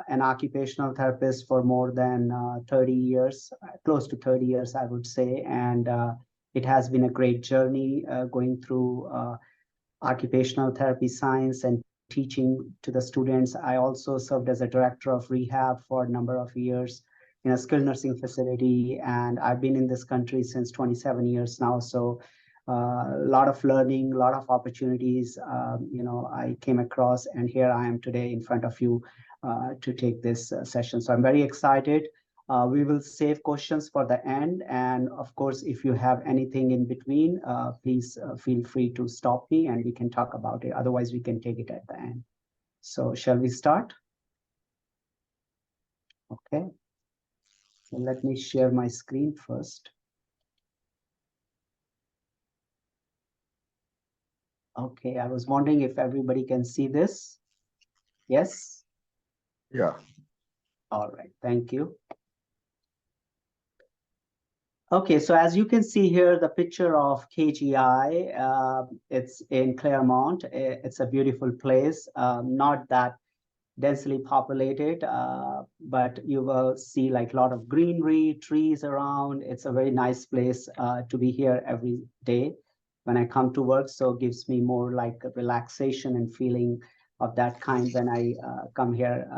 an occupational therapist for more than 30 years, close to 30 years, I would say. And it has been a great journey going through occupational therapy science and teaching to the students. I also served as a director of rehab for a number of years in a skilled nursing facility. And I've been in this country since 27 years now. So a lot of learning, a lot of opportunities, I came across, and here I am today in front of you to take this session. So I'm very excited. We will save questions for the end. And of course, if you have anything in between, please feel free to stop me and we can talk about it. Otherwise, we can take it at the end. So shall we start? Okay. So let me share my screen first. Okay, I was wondering if everybody can see this. Yes? Yeah. All right, thank you. Okay, so as you can see here, the picture of KGI, it's in Claremont. It's a beautiful place, not that densely populated, but you will see like a lot of greenery, trees around. It's a very nice place to be here every day when I come to work. So it gives me more like a relaxation and feeling of that kind when I come here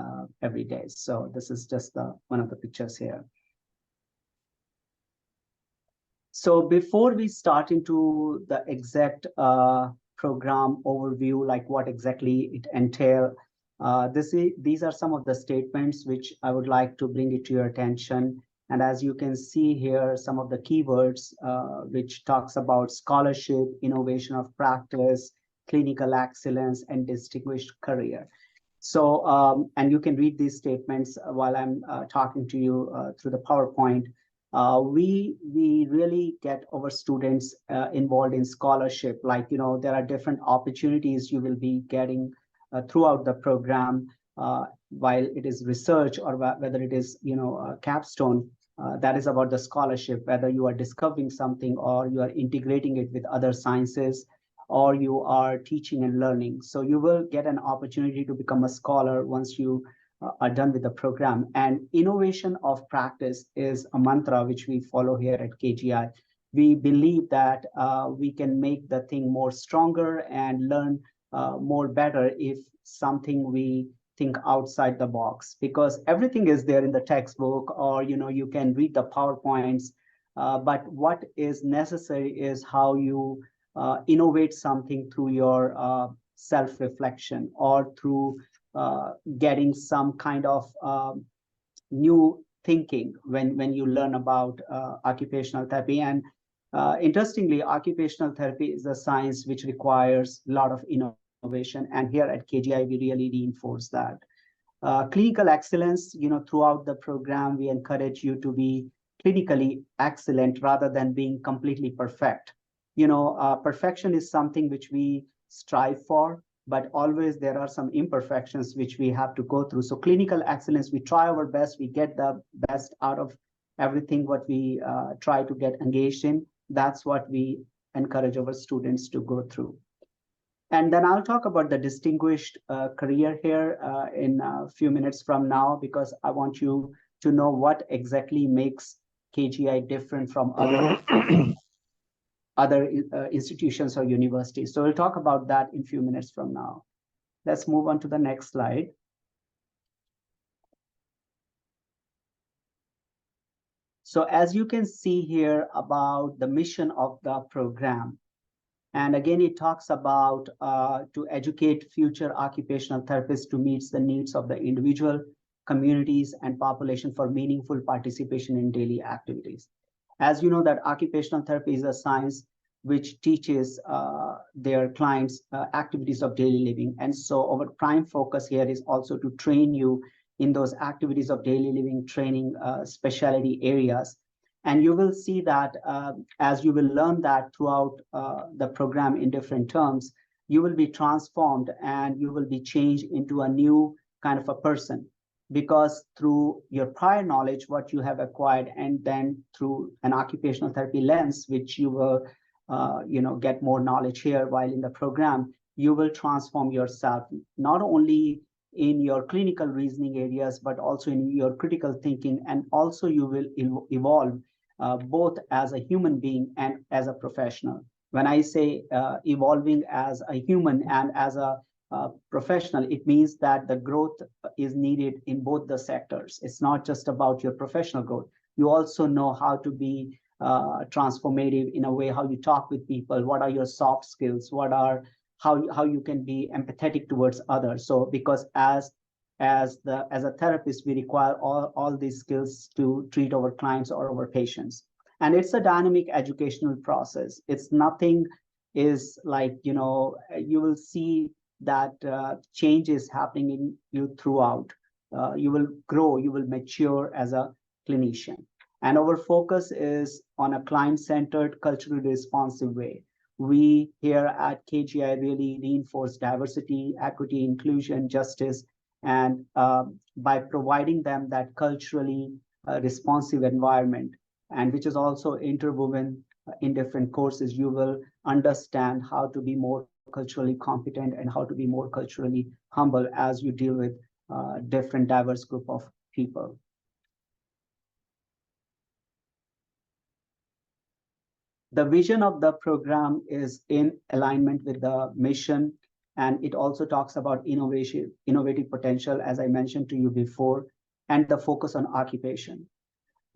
every day. So this is just one of the pictures here. So before we start into the exact program overview, like what exactly it entails, these are some of the statements which I would like to bring it to your attention. And as you can see here, some of the keywords which talks about scholarship, innovation of practice, clinical excellence, and distinguished career. So, and you can read these statements while I'm talking to you through the PowerPoint. We really get our students involved in scholarship. Like, there are different opportunities you will be getting throughout the program, while it is research or whether it is, capstone. That is about the scholarship, whether you are discovering something or you are integrating it with other sciences, or you are teaching and learning. So you will get an opportunity to become a scholar once you are done with the program. And innovation of practice is a mantra which we follow here at KGI. We believe that we can make the thing more stronger and learn more better if something we think outside the box, because everything is there in the textbook, or you can read the PowerPoints, but what is necessary is how you innovate something through your self-reflection, or through getting some kind of new thinking when you learn about occupational therapy. And interestingly, occupational therapy is a science which requires a lot of innovation, and here at KGI we really reinforce that. Clinical excellence, throughout the program we encourage you to be clinically excellent rather than being completely perfect. Perfection is something which we strive for, but always there are some imperfections which we have to go through. So clinical excellence, we try our best, we get the best out of everything what we try to get engaged in. That's what we encourage our students to go through. And then I'll talk about the distinguished career here in a few minutes from now, because I want you to know what exactly makes KGI different from other institutions or universities. So we'll talk about that in a few minutes from now. Let's move on to the next slide. So as you can see here about the mission of the program, and again, it talks about to educate future occupational therapists to meet the needs of the individual, communities, and population for meaningful participation in daily activities. As you know, that occupational therapy is a science which teaches their clients activities of daily living. And so our prime focus here is also to train you in those activities of daily living training specialty areas. And you will see that as you will learn that throughout the program in different terms, you will be transformed and you will be changed into a new kind of a person. Because through your prior knowledge, what you have acquired, and then through an occupational therapy lens, which you will get more knowledge here while in the program, you will transform yourself, not only in your clinical reasoning areas, but also in your critical thinking, and also you will evolve both as a human being and as a professional. When I say evolving as a human and as a professional, it means that the growth is needed in both the sectors. It's not just about your professional growth. You also know how to be transformative in a way, how you talk with people, what are your soft skills, what are how you can be empathetic towards others. So because as a therapist, we require all these skills to treat our clients or our patients. And it's a dynamic educational process. It's nothing is like, you will see that change is happening in you throughout. You will grow, you will mature as a clinician. And our focus is on a client-centered, culturally responsive way. We here at KGI really reinforce diversity, equity, inclusion, justice, and by providing them that culturally responsive environment, and which is also interwoven in different courses, you will understand how to be more culturally competent and how to be more culturally humble as you deal with different diverse group of people. The vision of the program is in alignment with the mission, and it also talks about innovative potential, as I mentioned to you before, and the focus on occupation.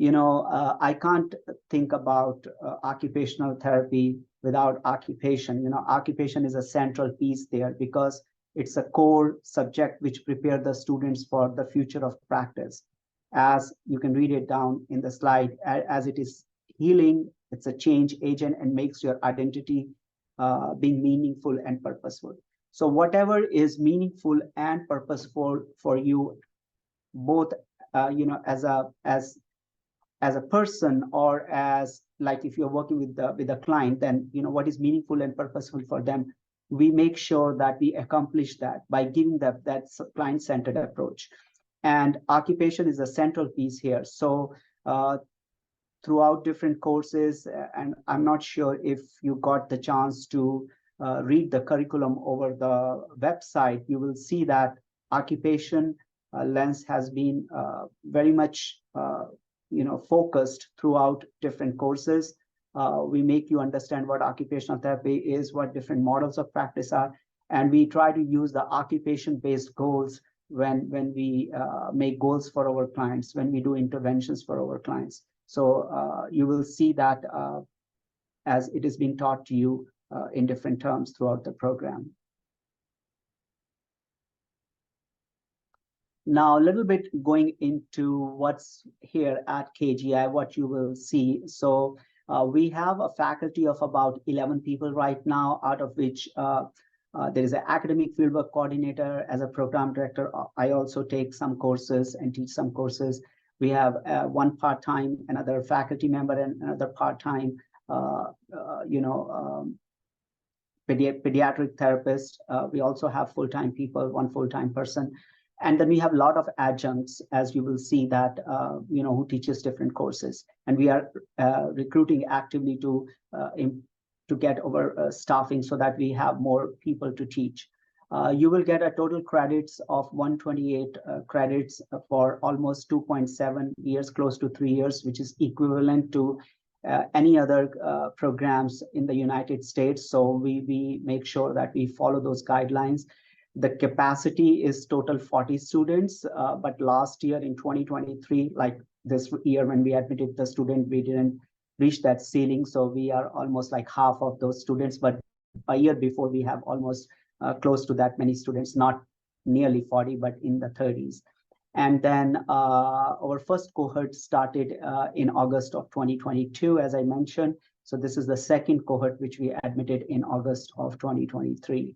I can't think about occupational therapy without occupation. Occupation is a central piece there because it's a core subject which prepares the students for the future of practice. As you can read it down in the slide, as it is healing, it's a change agent and makes your identity being meaningful and purposeful. So whatever is meaningful and purposeful for you, both as a person or as like if you're working with a client, then what is meaningful and purposeful for them, we make sure that we accomplish that by giving that client-centered approach. And occupation is a central piece here. So throughout different courses, and I'm not sure if you got the chance to read the curriculum over the website, you will see that occupation lens has been very much focused throughout different courses. We make you understand what occupational therapy is, what different models of practice are, and we try to use the occupation-based goals when we make goals for our clients, when we do interventions for our clients. So you will see that as it is being taught to you in different terms throughout the program. Now, a little bit going into what's here at KGI, what you will see. So we have a faculty of about 11 people right now, out of which there is an academic fieldwork coordinator. As a program director, I also take some courses and teach some courses. We have one part-time, another faculty member, and another part-time, pediatric therapist. We also have full-time people, one full-time person. And then we have a lot of adjuncts, as you will see that, who teaches different courses. And we are recruiting actively to get over staffing so that we have more people to teach. You will get a total credits of 128 credits for almost 2.7 years, close to 3 years, which is equivalent to any other programs in the United States. So we make sure that we follow those guidelines. The capacity is total 40 students, but last year in 2023, like this year when we admitted the student, we didn't reach that ceiling. So we are almost like half of those students, but a year before we have almost close to that many students, not nearly 40, but in the 30s. And then our first cohort started in August of 2022, as I mentioned. So this is the second cohort which we admitted in August of 2023.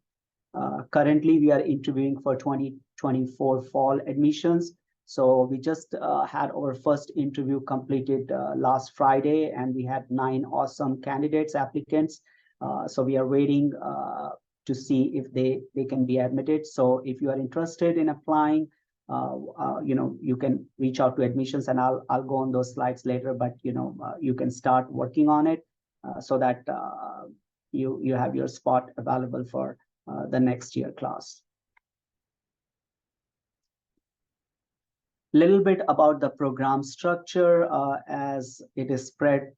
Currently, we are interviewing for 2024 fall admissions. So we just had our first interview completed last Friday, and we had 9 awesome candidates, applicants. So we are waiting to see if they can be admitted. So if you are interested in applying, you can reach out to admissions, and I'll go on those slides later. But you can start working on it so that you have your spot available for the next year class. Little bit about the program structure, as it is spread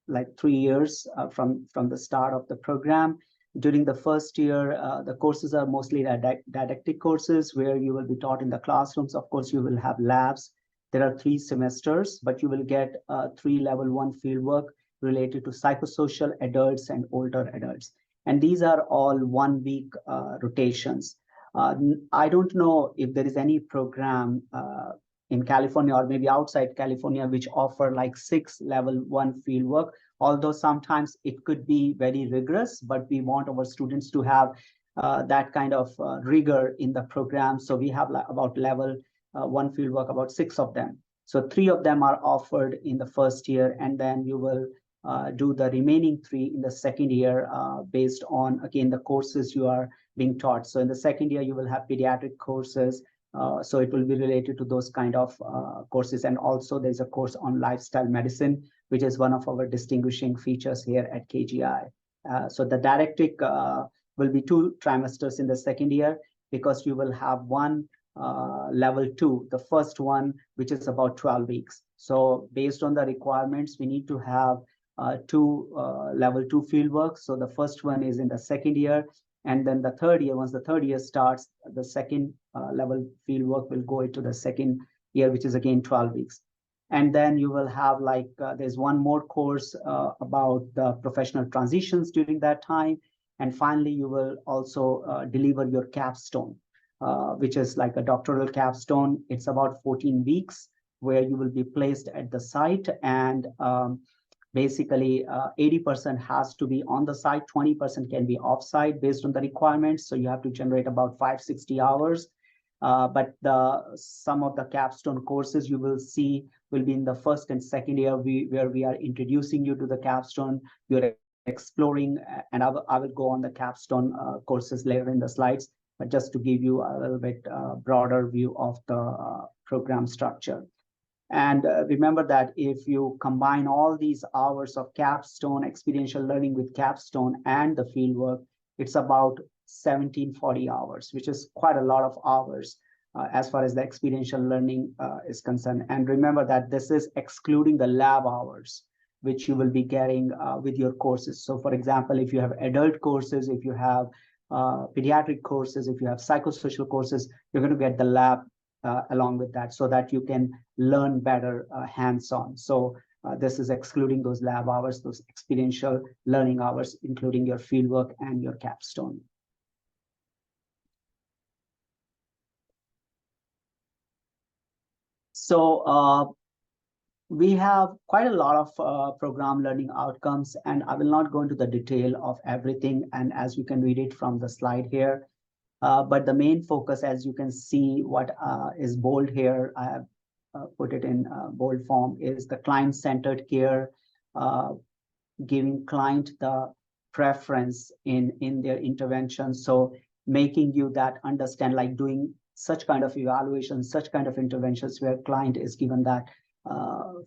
like 3 years from the start of the program. During the first year, the courses are mostly didactic courses where you will be taught in the classrooms. Of course, you will have labs. There are 3 semesters, but you will get 3 level 1 fieldwork related to psychosocial adults and older adults. And these are all 1 week rotations. I don't know if there is any program in California or maybe outside California which offer like 6 level 1 fieldwork, although sometimes it could be very rigorous, but we want our students to have that kind of rigor in the program. So we have about level 1 fieldwork, about 6 of them. So 3 of them are offered in the first year, and then you will do the remaining 3 in the second year based on, again, the courses you are being taught. So in the second year, you will have pediatric courses. So it will be related to those kind of courses. And also there's a course on lifestyle medicine, which is one of our distinguishing features here at KGI. So the didactic will be 2 trimesters in the second year, because you will have 1 level 2, the first one, which is about 12 weeks. So based on the requirements, we need to have 2 level 2 fieldwork. So the first one is in the second year. And then the third year, once the third year starts, the second level fieldwork will go into the second year, which is again 12 weeks. And then you will have like, there's 1 more course about the professional transitions during that time. And finally, you will also deliver your capstone, which is like a doctoral capstone. It's about 14 weeks where you will be placed at the site, and basically 80% has to be on the site, 20% can be off-site based on the requirements. So you have to generate about 560 hours. But some of the capstone courses you will see will be in the first and second year, where we are introducing you to the capstone. You're exploring, and I will go on the capstone courses later in the slides, but just to give you a little bit broader view of the program structure. And remember that if you combine all these hours of capstone experiential learning with capstone and the fieldwork, it's about 1740 hours, which is quite a lot of hours as far as the experiential learning is concerned. And remember that this is excluding the lab hours, which you will be getting with your courses. So for example, if you have adult courses, if you have pediatric courses, if you have psychosocial courses, you're going to get the lab along with that, so that you can learn better hands-on. So this is excluding those lab hours, those experiential learning hours, including your fieldwork and your capstone. So we have quite a lot of program learning outcomes, and I will not go into the detail of everything, and as you can read it from the slide here. But the main focus, as you can see, what is bold here, I have put it in bold form, is the client-centered care, giving client the preference in their intervention. So making you that understand, like doing such kind of evaluations, such kind of interventions where client is given that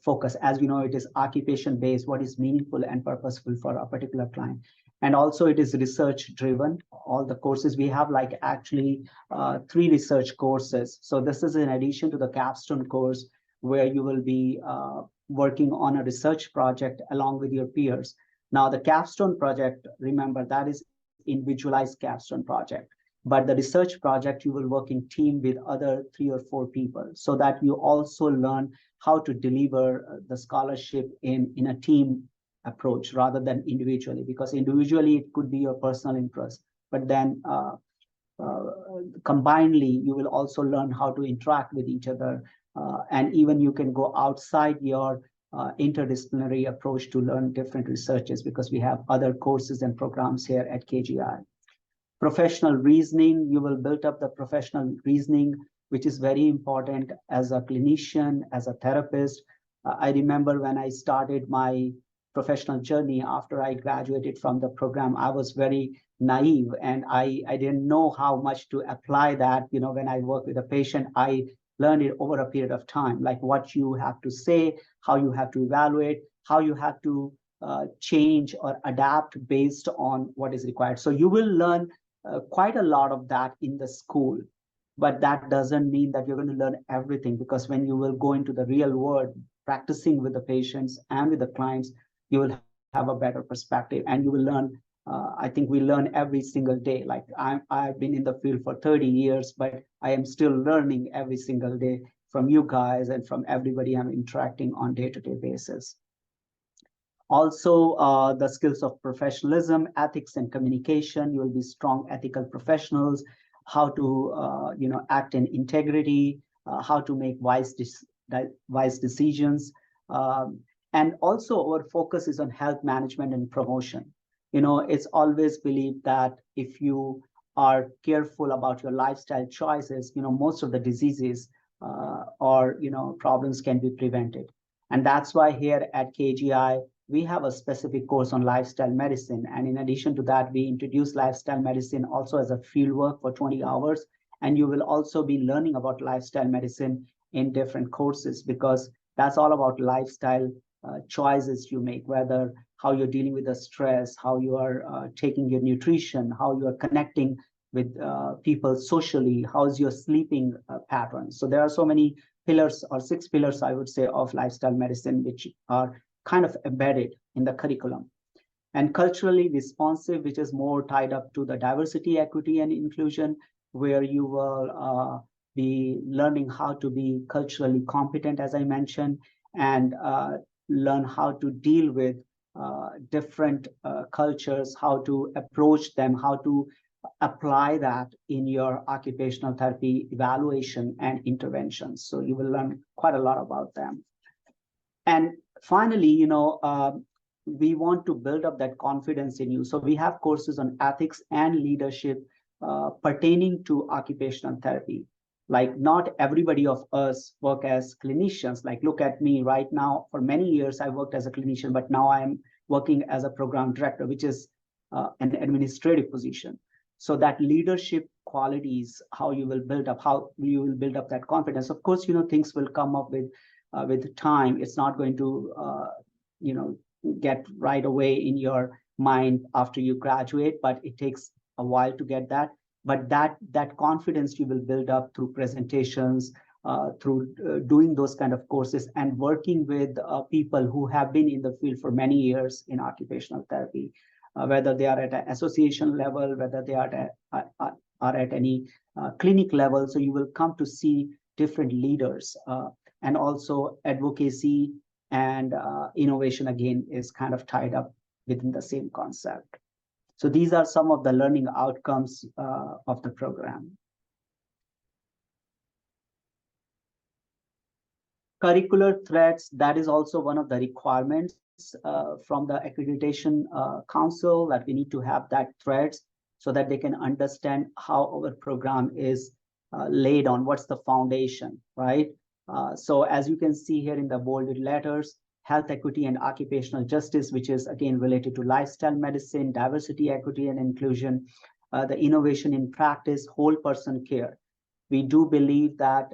focus. As you know, it is occupation-based, what is meaningful and purposeful for a particular client. And also it is research driven. All the courses we have, like actually 3 research courses. So this is in addition to the capstone course, where you will be working on a research project along with your peers. Now the capstone project, remember, that is individualized capstone project. But the research project, you will work in team with other 3 or 4 people, so that you also learn how to deliver the scholarship in a team approach rather than individually, because individually it could be your personal interest, but then combinedly you will also learn how to interact with each other, and even you can go outside your interdisciplinary approach to learn different researches, because we have other courses and programs here at KGI. Professional reasoning, you will build up the professional reasoning, which is very important as a clinician, as a therapist. I remember when I started my professional journey after I graduated from the program, I was very naive, and I didn't know how much to apply that. You know, when I work with a patient, I learned it over a period of time, like what you have to say, how you have to evaluate, how you have to change or adapt based on what is required. So you will learn quite a lot of that in the school. but that doesn't mean that you're going to learn everything, because when you will go into the real world, practicing with the patients and with the clients, you will have a better perspective and you will learn. I think we learn every single day. Like I've been in the field for 30 years, but I am still learning every single day from you guys and from everybody I'm interacting on day-to-day basis. Also, the skills of professionalism, ethics, and communication. You will be strong ethical professionals, how to act in integrity, how to make wise decisions. And also our focus is on health management and promotion. It's always believed that if you are careful about your lifestyle choices, most of the diseases or problems can be prevented. And that's why here at KGI, we have a specific course on lifestyle medicine. And in addition to that, we introduce lifestyle medicine also as a fieldwork for 20 hours. And you will also be learning about lifestyle medicine in different courses, because that's all about lifestyle choices you make, whether how you're dealing with the stress, how you are taking your nutrition, how you are connecting with people socially, how's your sleeping pattern. So there are so many pillars, or 6 pillars, I would say, of lifestyle medicine, which are kind of embedded in the curriculum. And culturally responsive, which is more tied up to the diversity, equity, and inclusion, where you will be learning how to be culturally competent, as I mentioned, and learn how to deal with different cultures, how to approach them, how to apply that in your occupational therapy evaluation and interventions. So you will learn quite a lot about them. And finally, we want to build up that confidence in you. So we have courses on ethics and leadership pertaining to occupational therapy. Like not everybody of us work as clinicians. Like look at me right now. For many years, I worked as a clinician, but now I'm working as a program director, which is an administrative position. So that leadership qualities, how you will build up that confidence. Of course, things will come up with time. It's not going to, get right away in your mind after you graduate, but it takes a while to get that. But that confidence you will build up through presentations, through doing those kind of courses and working with people who have been in the field for many years in occupational therapy, whether they are at an association level, whether they are at any clinic level. So you will come to see different leaders, and also advocacy and innovation, again, is kind of tied up within the same concept. So these are some of the learning outcomes of the program. Curricular threads, that is also one of the requirements from the Accreditation Council, that we need to have that threads so that they can understand how our program is laid on, what's the foundation, right? So as you can see here in the bolded letters, health equity and occupational justice, which is again related to lifestyle medicine, diversity, equity, and inclusion, the innovation in practice, whole person care. We do believe that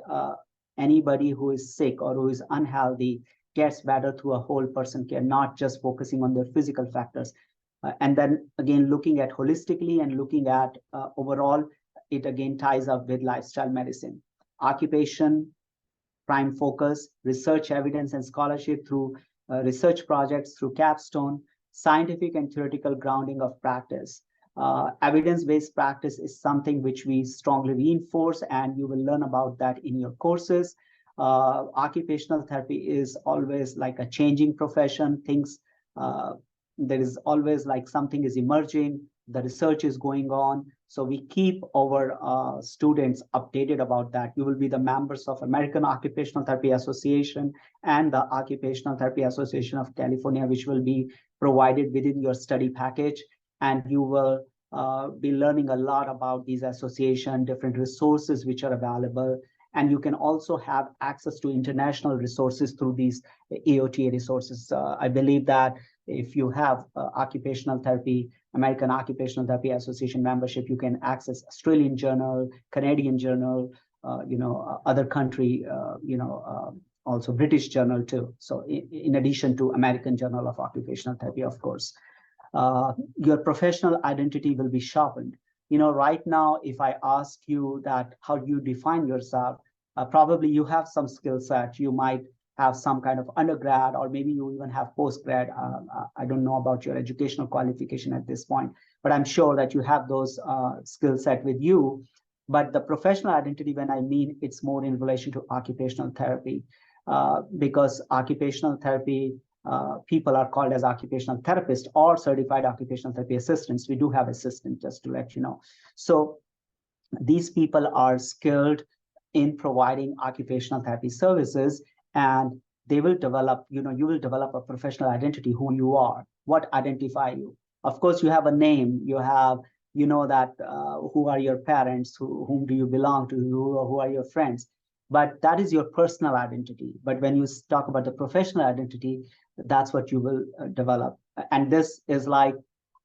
anybody who is sick or who is unhealthy gets better through a whole person care, not just focusing on their physical factors. And then again, looking at holistically and looking at overall, it again ties up with lifestyle medicine. Occupation, prime focus, research evidence and scholarship through research projects, through Capstone, scientific and theoretical grounding of practice. Evidence-based practice is something which we strongly reinforce, and you will learn about that in your courses. Occupational therapy is always like a changing profession. There is always like something is emerging, the research is going on. So we keep our students updated about that. You will be the members of American Occupational Therapy Association and the Occupational Therapy Association of California, which will be provided within your study package. And you will be learning a lot about these associations, different resources which are available. And you can also have access to international resources through these AOTA resources. I believe that if you have occupational therapy, American Occupational Therapy Association membership, you can access Australian Journal, Canadian Journal, other country, also British Journal too. So in addition to American Journal of Occupational Therapy, of course. Your professional identity will be sharpened. right now, if I ask you that, how do you define yourself? Probably you have some skill set. You might have some kind of undergrad, or maybe you even have postgrad. I don't know about your educational qualification at this point, but I'm sure that you have those skill set with you. But the professional identity, when I mean, it's more in relation to occupational therapy, because occupational therapy, people are called as occupational therapists or certified occupational therapy assistants. We do have assistants, just to let you know. So these people are skilled in providing occupational therapy services, and they will develop, you will develop a professional identity, who you are, what identify you. Of course, you have a name, you have, that who are your parents, whom do you belong to, who are your friends, but that is your personal identity. But when you talk about the professional identity, that's what you will develop. And this is like,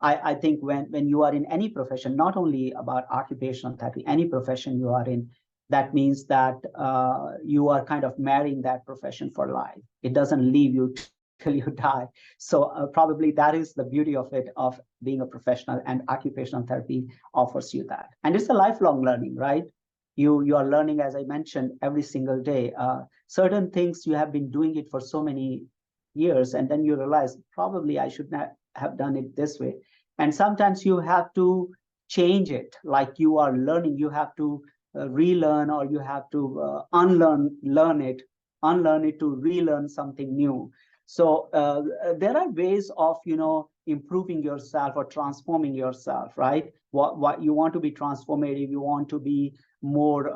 I think when you are in any profession, not only about occupational therapy, any profession you are in, that means that you are kind of marrying that profession for life. It doesn't leave you till you die. So probably that is the beauty of it, of being a professional, and occupational therapy offers you that. And it's a lifelong learning, right? You are learning, as I mentioned, every single day. Certain things you have been doing it for so many years, and then you realize probably I should not have done it this way. And sometimes you have to change it, like you are learning, you have to relearn, or you have to unlearn it to relearn something new. So there are ways of, improving yourself or transforming yourself, right? What you want to be transformative, you want to be more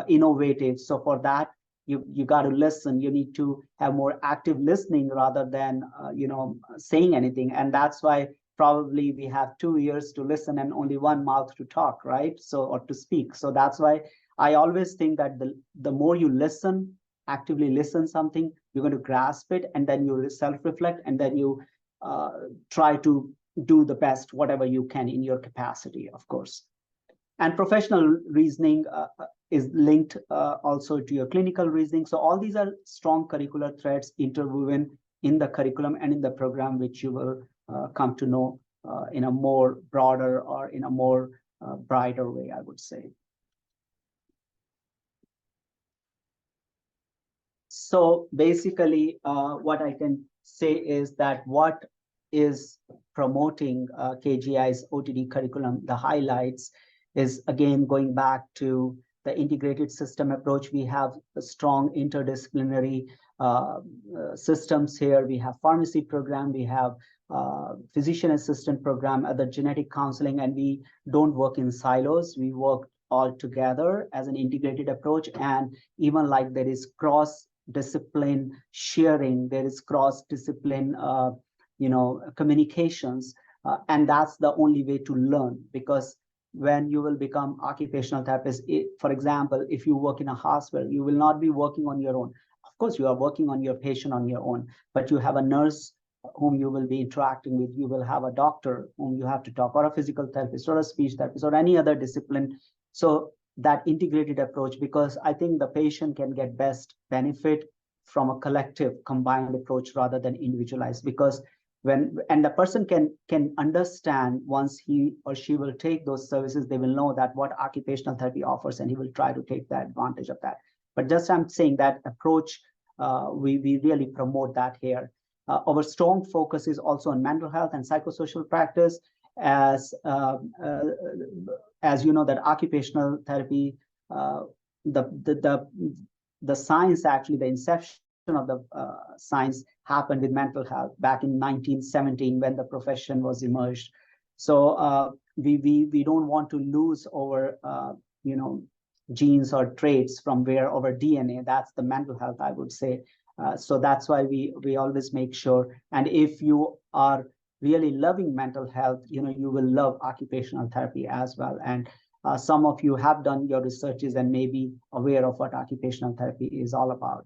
innovative. So for that, you got to listen. You need to have more active listening rather than saying anything. And that's why probably we have 2 ears to listen and only one mouth to talk, right? So, or to speak. So that's why I always think that the more you listen, actively listen something, you're going to grasp it, and then you self-reflect, and then you try to do the best, whatever you can in your capacity, of course. And professional reasoning is linked also to your clinical reasoning. So all these are strong curricular threads interwoven in the curriculum and in the program, which you will come to know in a more broader, or in a more brighter way, I would say. So basically, what I can say is that what is promoting KGI's OTD curriculum, the highlights, is again going back to the integrated system approach. We have a strong interdisciplinary systems here. We have pharmacy program, we have physician assistant program, other genetic counseling, and we don't work in silos. We work all together as an integrated approach. And even like there is cross-discipline sharing, there is cross-discipline communications, and that's the only way to learn. Because when you will become occupational therapist, for example, if you work in a hospital, you will not be working on your own. Of course, you are working on your patient on your own, but you have a nurse whom you will be interacting with. You will have a doctor whom you have to talk, or a physical therapist, or a speech therapist, or any other discipline. So that integrated approach, because I think the patient can get best benefit from a collective combined approach rather than individualized. Because and the person can understand, once he or she will take those services, they will know that what occupational therapy offers, and he will try to take the advantage of that. But just I'm saying that approach, we really promote that here. Our strong focus is also on mental health and psychosocial practice, as you know that occupational therapy, the science, actually the inception of the science happened with mental health back in 1917 when the profession was emerged. So we don't want to lose our genes or traits from where our DNA. That's the mental health, I would say. So that's why we always make sure. And if you are really loving mental health, you will love occupational therapy as well. And some of you have done your researches and may be aware of what occupational therapy is all about.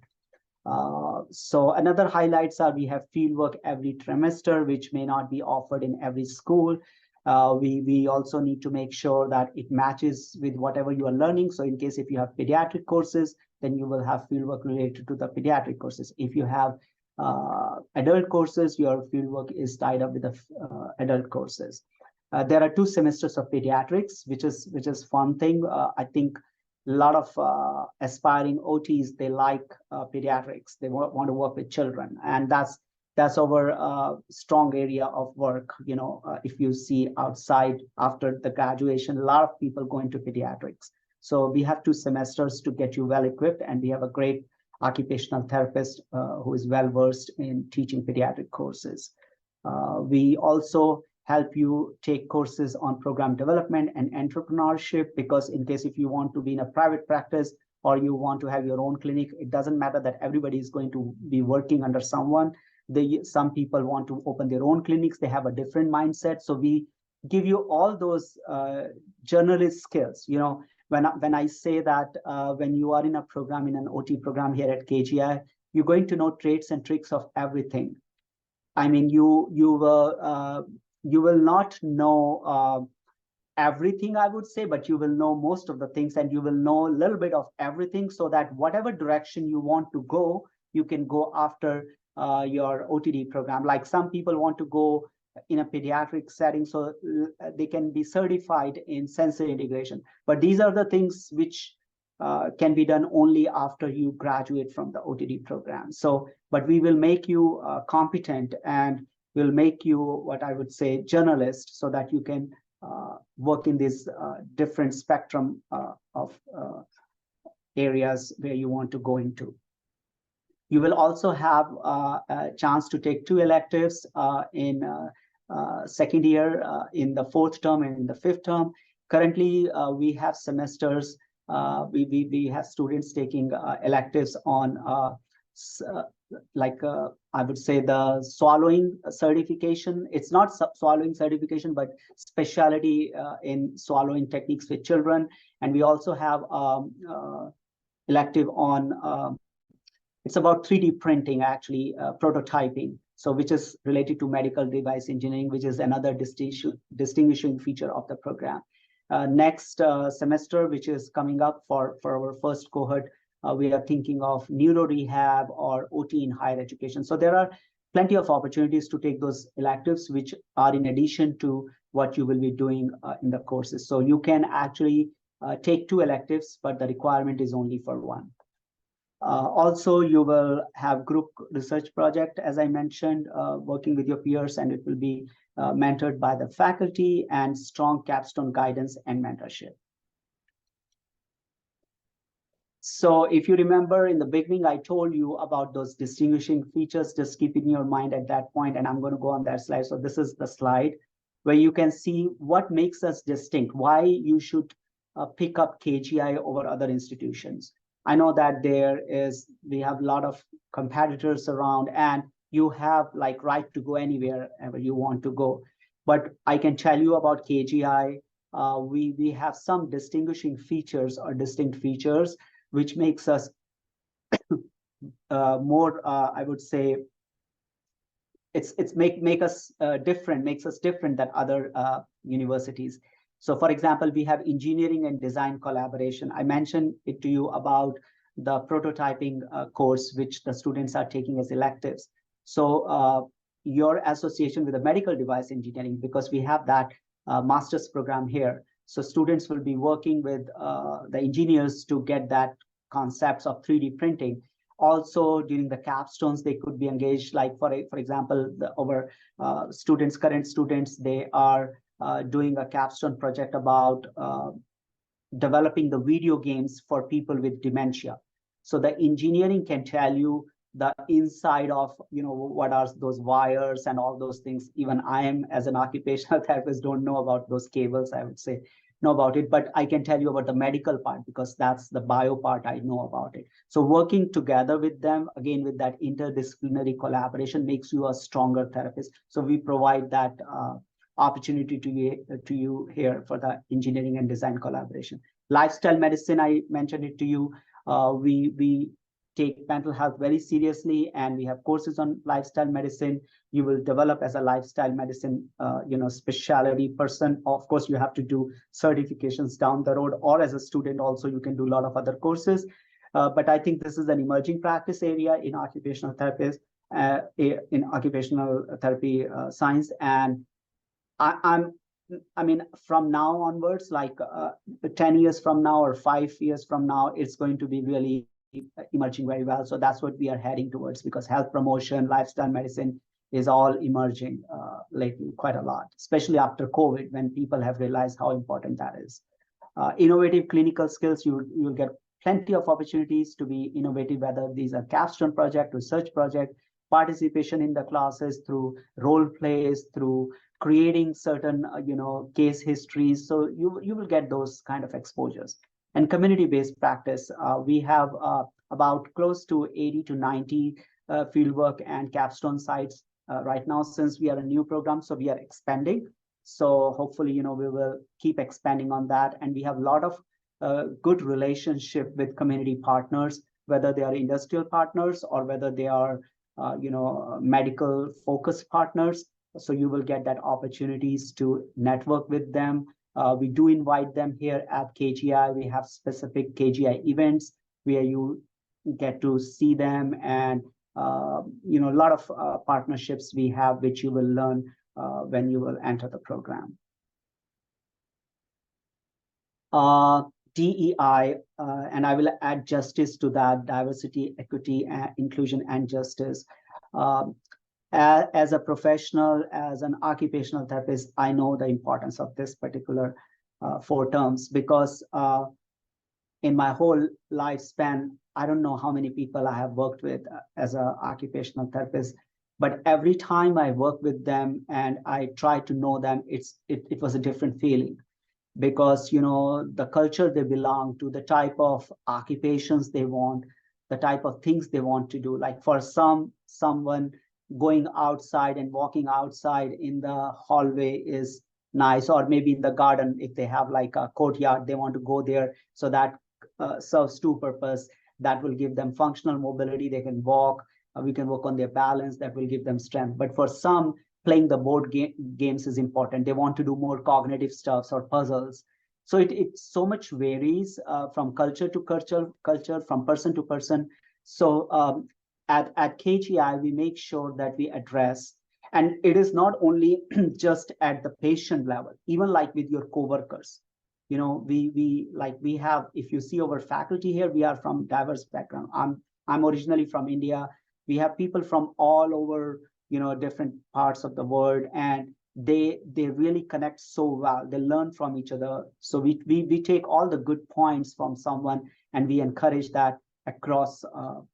So another highlights are we have fieldwork every trimester, which may not be offered in every school. We also need to make sure that it matches with whatever you are learning. So in case if you have pediatric courses, then you will have fieldwork related to the pediatric courses. If you have adult courses, your fieldwork is tied up with the adult courses. There are 2 semesters of pediatrics, which is fun thing. I think a lot of aspiring OTs, they like pediatrics. They want to work with children, and that's our strong area of work. If you see outside after the graduation, a lot of people go into pediatrics. So we have 2 semesters to get you well equipped, and we have a great occupational therapist who is well versed in teaching pediatric courses. We also help you take courses on program development and entrepreneurship, because in case if you want to be in a private practice or you want to have your own clinic, it doesn't matter that everybody is going to be working under someone. Some people want to open their own clinics. They have a different mindset. So we give you all those journalist skills. When I say that when you are in a program, in an OT program here at KGI, you're going to know tricks and tricks of everything. I mean, you will not know everything, I would say, but you will know most of the things, and you will know a little bit of everything, so that whatever direction you want to go, you can go after your OTD program. Like some people want to go in a pediatric setting, so they can be certified in sensor integration. But these are the things which can be done only after you graduate from the OTD program. So, but we will make you competent, and will make you, what I would say, journalist, so that you can work in this different spectrum of areas where you want to go into. You will also have a chance to take 2 electives in second year, in the 4th term and in the 5th term. Currently, we have semesters, we have students taking electives on I would say the swallowing certification. It's not swallowing certification, but specialty in swallowing techniques with children. And we also have elective on, it's about 3D printing, actually, prototyping. So which is related to medical device engineering, which is another distinguishing feature of the program. Next semester, which is coming up for our first cohort, we are thinking of neuro rehab or OT in higher education. So there are plenty of opportunities to take those electives, which are in addition to what you will be doing in the courses. So you can actually take 2 electives, but the requirement is only for 1. Also, you will have group research project, as I mentioned, working with your peers, and it will be mentored by the faculty, and strong capstone guidance and mentorship. So if you remember in the beginning, I told you about those distinguishing features. Just keep in your mind at that point, and I'm going to go on that slide. So this is the slide where you can see what makes us distinct, why you should pick up KGI over other institutions. I know that we have a lot of competitors around, and you have like right to go anywhere ever you want to go. But I can tell you about KGI. We have some distinguishing features or distinct features, which makes us more, I would say, makes us different than other universities. So for example, we have engineering and design collaboration. I mentioned it to you about the prototyping course, which the students are taking as electives. So your association with the medical device engineering, because we have that master's program here. So students will be working with the engineers to get that concepts of 3D printing. Also, during the capstones, they could be engaged, like for example, our current students, they are doing a capstone project about developing the video games for people with dementia. So the engineering can tell you the inside of, what are those wires and all those things. Even I am, as an occupational therapist, don't know about those cables, I would say, know about it, but I can tell you about the medical part, because that's the bio part, I know about it. So working together with them, again, with that interdisciplinary collaboration, makes you a stronger therapist. So we provide that opportunity to you here for the engineering and design collaboration. Lifestyle medicine, I mentioned it to you. We take mental health very seriously, and we have courses on lifestyle medicine. You will develop as a lifestyle medicine, specialty person. Of course, you have to do certifications down the road, or as a student also, you can do a lot of other courses. But I think this is an emerging practice area in occupational therapies, in occupational therapy science. And I'm I mean, from now onwards, like 10 years from now or 5 years from now, it's going to be really emerging very well. So that's what we are heading towards, because health promotion, lifestyle medicine is all emerging lately quite a lot, especially after COVID, when people have realized how important that is. Innovative clinical skills, you will get plenty of opportunities to be innovative, whether these are capstone project, research project, participation in the classes through role plays, through creating certain case histories. So you will get those kind of exposures. And community-based practice, we have about close to 80 to 90 fieldwork and capstone sites right now, since we are a new program, so we are expanding. So hopefully, we will keep expanding on that. And we have a lot of good relationship with community partners, whether they are industrial partners or whether they are, medical focused partners. So you will get that opportunities to network with them. We do invite them here at KGI. We have specific KGI events where you get to see them, and a lot of partnerships we have, which you will learn when you will enter the program. DEI, and I will add justice to that: diversity, equity, inclusion, and justice. As a professional, as an occupational therapist, I know the importance of this particular 4 terms, because in my whole lifespan, I don't know how many people I have worked with as an occupational therapist, but every time I work with them and I try to know them, it was a different feeling, because the culture they belong to, the type of occupations they want, the type of things they want to do. Like for someone going outside and walking outside in the hallway is nice, or maybe in the garden, if they have like a courtyard, they want to go there. So that serves 2 purposes. That will give them functional mobility, they can walk, we can work on their balance, that will give them strength. But for some, playing the board games is important. They want to do more cognitive stuffs or puzzles. So it so much varies from culture to culture, from person to person. So at KGI, we make sure that we address, and it is not only just at the patient level, even like with your coworkers. We have, if you see our faculty here, we are from diverse background. I'm originally from India. We have people from all over, different parts of the world, and they really connect so well. They learn from each other. So we take all the good points from someone, and we encourage that across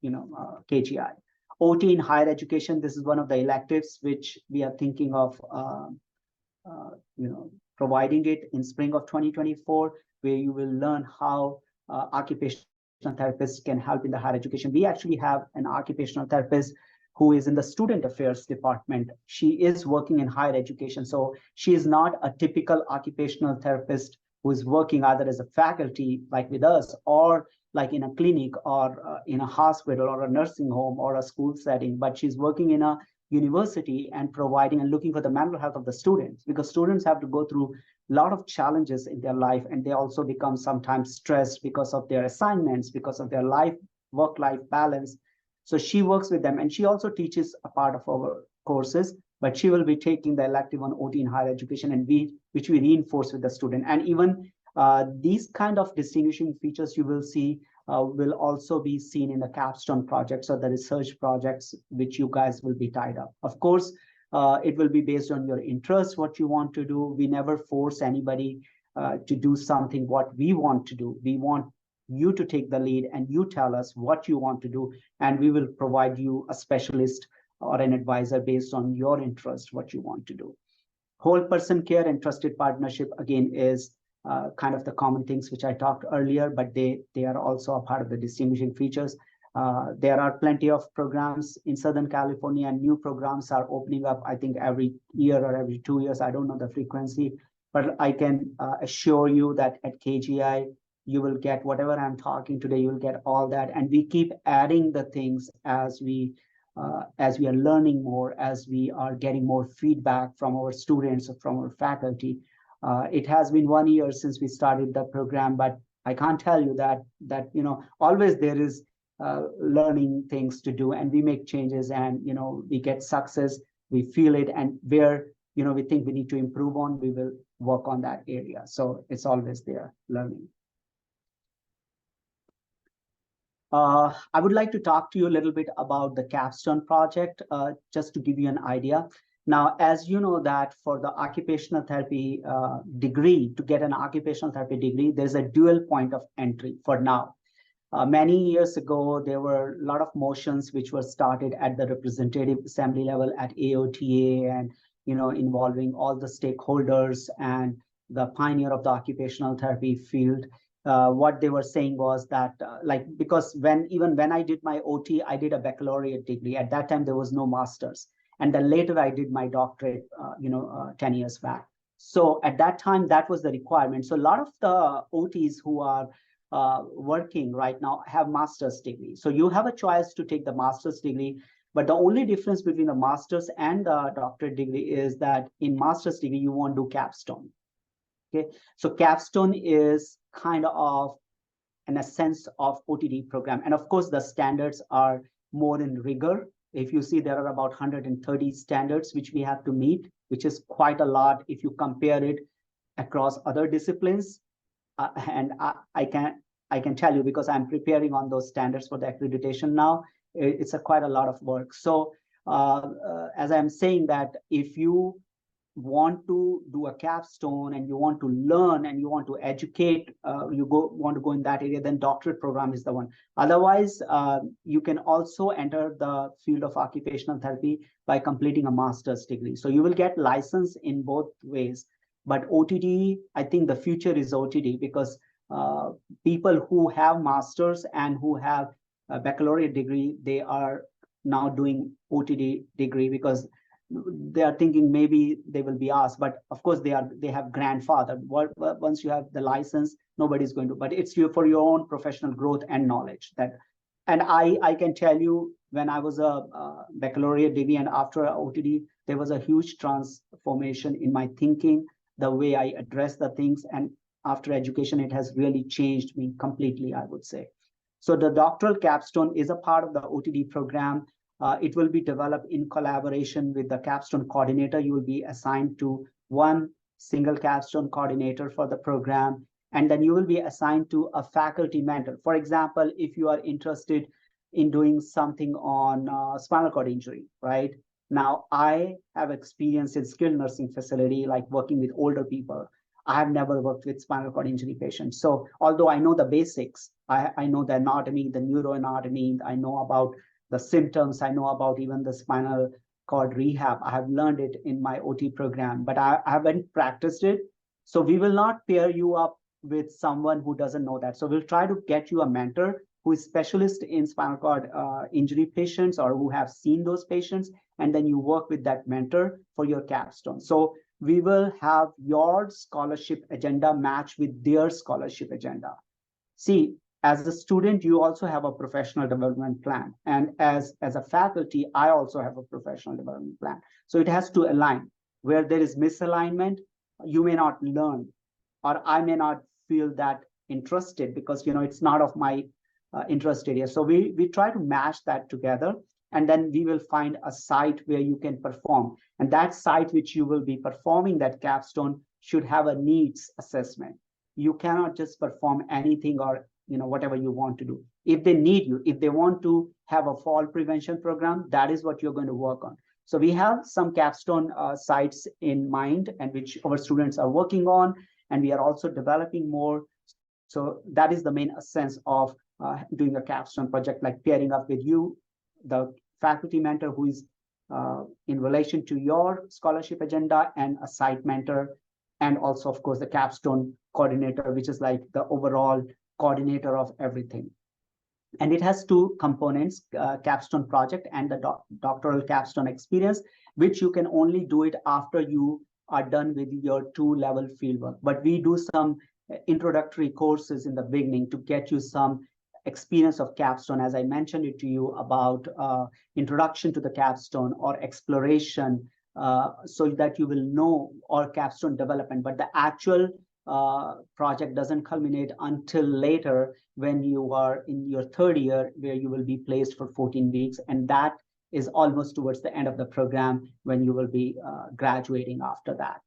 KGI. OT in higher education, this is one of the electives which we are thinking of providing it in spring of 2024, where you will learn how occupational therapists can help in the higher education. We actually have an occupational therapist who is in the student affairs department. She is working in higher education. So she is not a typical occupational therapist who is working either as a faculty like with us, or like in a clinic, or in a hospital, or a nursing home, or a school setting, but she's working in a university and providing and looking for the mental health of the students, because students have to go through a lot of challenges in their life, and they also become sometimes stressed because of their assignments, because of their work-life balance. So she works with them, and she also teaches a part of our courses, but she will be taking the elective on OT in higher education, and which we reinforce with the student. And even these kind of distinguishing features you will see will also be seen in the capstone projects or the research projects, which you guys will be tied up. Of course, it will be based on your interest, what you want to do. We never force anybody to do something what we want to do. We want you to take the lead, and you tell us what you want to do, and we will provide you a specialist or an advisor based on your interest, what you want to do. Whole person care and trusted partnership, again, is kind of the common things which I talked earlier, but they are also a part of the distinguishing features. There are plenty of programs in Southern California, and new programs are opening up, I think, every year or every 2 years. I don't know the frequency, but I can assure you that at KGI, you will get whatever I'm talking today, you will get all that. And we keep adding the things as we are learning more, as we are getting more feedback from our students or from our faculty. It has been 1 year since we started the program, but I can't tell you that always there is learning things to do, and we make changes, and we get success, we feel it, and where we think we need to improve on, we will work on that area. So it's always there, learning. I would like to talk to you a little bit about the Capstone project, just to give you an idea. Now, as you know that for the occupational therapy degree, to get an occupational therapy degree, there's a dual point of entry for now. Many years ago, there were a lot of motions which were started at the representative assembly level at AOTA, and involving all the stakeholders and the pioneer of the occupational therapy field. What they were saying was that, because even when I did my OT, I did a baccalaureate degree. At that time, there was no master's, and then later I did my doctorate, 10 years back. So at that time, that was the requirement. So a lot of the OTs who are working right now have master's degree. So you have a choice to take the master's degree, but the only difference between the master's and the doctorate degree is that in master's degree, you won't do capstone. Okay, so capstone is kind of an essence of OTD program. And of course, the standards are more in rigor. If you see, there are about 130 standards which we have to meet, which is quite a lot if you compare it across other disciplines. And I can tell you, because I'm preparing on those standards for the accreditation now, it's quite a lot of work. So as I'm saying that if you want to do a capstone and you want to learn and you want to educate, want to go in that area, then doctorate program is the one. Otherwise, you can also enter the field of occupational therapy by completing a master's degree. So you will get license in both ways. But OTD, I think the future is OTD, because people who have masters and who have a baccalaureate degree, they are now doing OTD degree because they are thinking maybe they will be asked. But of course, they have grandfathered. Once you have the license, nobody's going to. But it's for your own professional growth and knowledge. And I can tell you, when I was a baccalaureate degree and after OTD, there was a huge transformation in my thinking, the way I address the things. And after education, it has really changed me completely, I would say. So the doctoral capstone is a part of the OTD program. It will be developed in collaboration with the capstone coordinator. You will be assigned to one single capstone coordinator for the program, and then you will be assigned to a faculty mentor. For example, if you are interested in doing something on spinal cord injury, right? Now, I have experience in skilled nursing facility, like working with older people. I have never worked with spinal cord injury patients. So although I know the basics, I know the anatomy, the neuroanatomy, I know about the symptoms, I know about even the spinal cord rehab. I have learned it in my OT program, but I haven't practiced it. So we will not pair you up with someone who doesn't know that. So we'll try to get you a mentor who is specialist in spinal cord injury patients or who have seen those patients, and then you work with that mentor for your capstone. So we will have your scholarship agenda match with their scholarship agenda. See, as a student, you also have a professional development plan. And as a faculty, I also have a professional development plan. So it has to align. Where there is misalignment, you may not learn, or I may not feel that interested because, it's not of my interest area. So we try to match that together, and then we will find a site where you can perform. And that site which you will be performing that capstone should have a needs assessment. You cannot just perform anything or whatever you want to do. If they need you, if they want to have a fall prevention program, that is what you're going to work on. So we have some capstone sites in mind, and which our students are working on, and we are also developing more. So that is the main essence of doing a capstone project, like pairing up with you, the faculty mentor who is in relation to your scholarship agenda, and a site mentor, and also, of course, the capstone coordinator, which is like the overall coordinator of everything. And it has two components, capstone project and the doctoral capstone experience, which you can only do it after you are done with your 2-level fieldwork. But we do some introductory courses in the beginning to get you some experience of capstone, as I mentioned it to you about introduction to the capstone or exploration, so that you will know, or capstone development. But the actual project doesn't culminate until later, when you are in your 3rd year, where you will be placed for 14 weeks. And that is almost towards the end of the program when you will be graduating after that.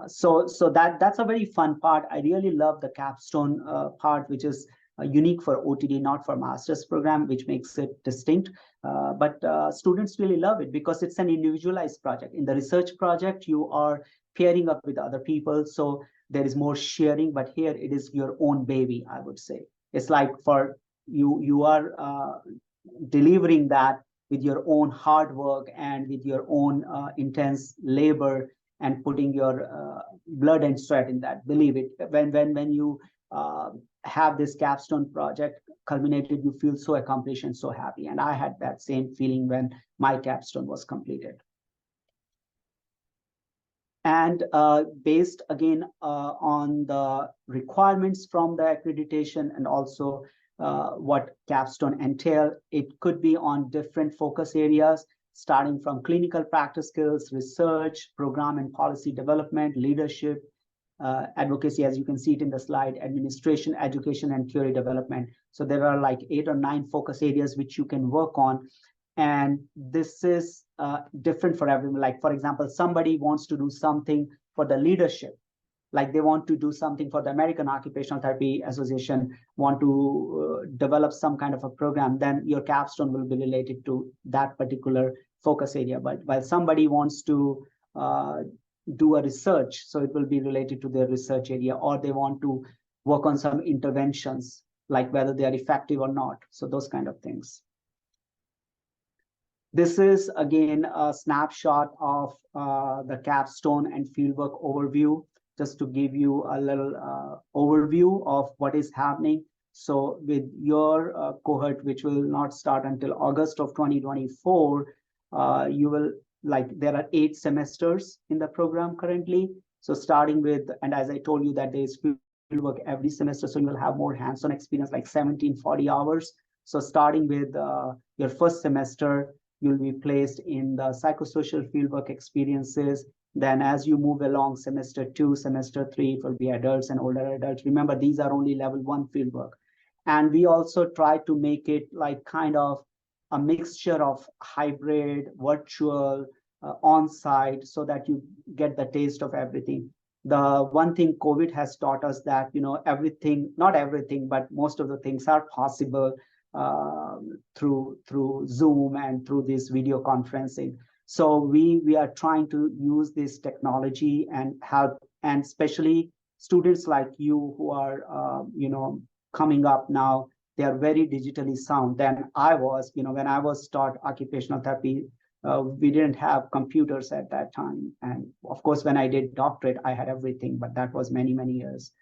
So that's a very fun part. I really love the capstone part, which is unique for OTD, not for master's program, which makes it distinct. But students really love it because it's an individualized project. In the research project, you are pairing up with other people, so there is more sharing, but here it is your own baby, I would say. It's like for you are delivering that with your own hard work and with your own intense labor and putting your blood and sweat in that. Believe it, when you have this capstone project culminated, you feel so accomplished and so happy. And I had that same feeling when my capstone was completed. And based again on the requirements from the accreditation and also what capstone entail, it could be on different focus areas, starting from clinical practice skills, research, program and policy development, leadership, advocacy, as you can see it in the slide, administration, education, and theory development. So there are like 8 or 9 focus areas which you can work on. And this is different for everyone. Like, for example, somebody wants to do something for the leadership, like they want to do something for the American Occupational Therapy Association, want to develop some kind of a program, then your capstone will be related to that particular focus area. But while somebody wants to do a research, so it will be related to their research area, or they want to work on some interventions, like whether they are effective or not. So those kind of things. This is again a snapshot of the capstone and fieldwork overview, just to give you a little overview of what is happening. So with your cohort, which will not start until August of 2024, you will, like, there are 8 semesters in the program currently. So starting with, and as I told you that there is fieldwork every semester, so you will have more hands-on experience, like 1740 hours. So starting with your first semester, you'll be placed in the psychosocial fieldwork experiences. Then as you move along, semester 2, semester 3, it will be adults and older adults. Remember, these are only level 1 fieldwork. And we also try to make it like kind of a mixture of hybrid, virtual, on-site, so that you get the taste of everything. The one thing COVID has taught us that, you know, everything, not everything, but most of the things are possible through Zoom and through this video conferencing. So we are trying to use this technology and help, and especially students like you who are you know, coming up now, they are very digitally sound than I was. You know, when I was taught occupational therapy, we didn't have computers at that time. And of course, when I did doctorate, I had everything, but that was many, many years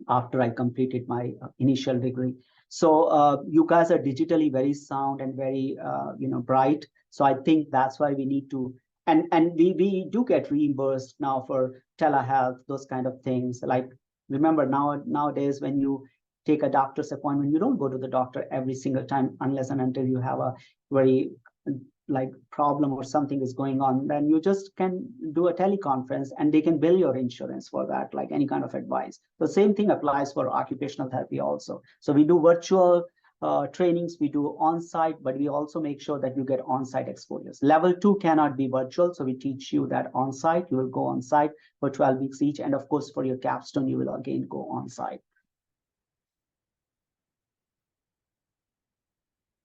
after I completed my initial degree. So you guys are digitally very sound and very you know, bright. So I think that's why we need to, and we do get reimbursed now for telehealth, those kind of things. Like, remember, nowadays when you take a doctor's appointment, you don't go to the doctor every single time unless and until you have a very like problem or something is going on. Then you just can do a teleconference and they can bill your insurance for that, like any kind of advice. The same thing applies for occupational therapy also. So we do virtual trainings, we do on-site, but we also make sure that you get on-site exposures. Level 2 cannot be virtual, so we teach you that on-site. You will go on-site for 12 weeks each, and of course for your capstone you will again go on-site.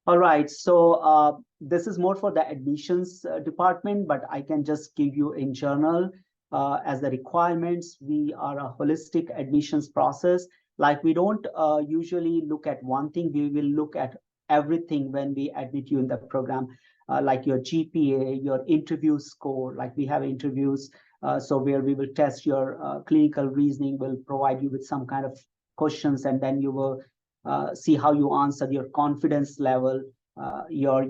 All right, so this is more for the admissions department, but I can just give you in general as the requirements. We are a holistic admissions process. Like, we don't usually look at one thing, we will look at everything when we admit you in the program, like your GPA, your interview score. Like, we have interviews, so where we will test your clinical reasoning, will provide you with some kind of questions, and then you will see how you answer, your confidence level, your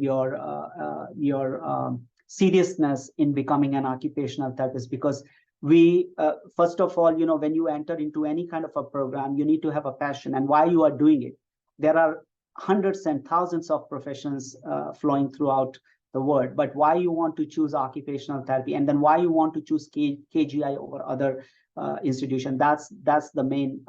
seriousness in becoming an occupational therapist. Because we, first of all, you know, when you enter into any kind of a program, you need to have a passion and why you are doing it. There are hundreds and thousands of professions flowing throughout the world, but why you want to choose occupational therapy, and then why you want to choose KGI over other institution, that's the main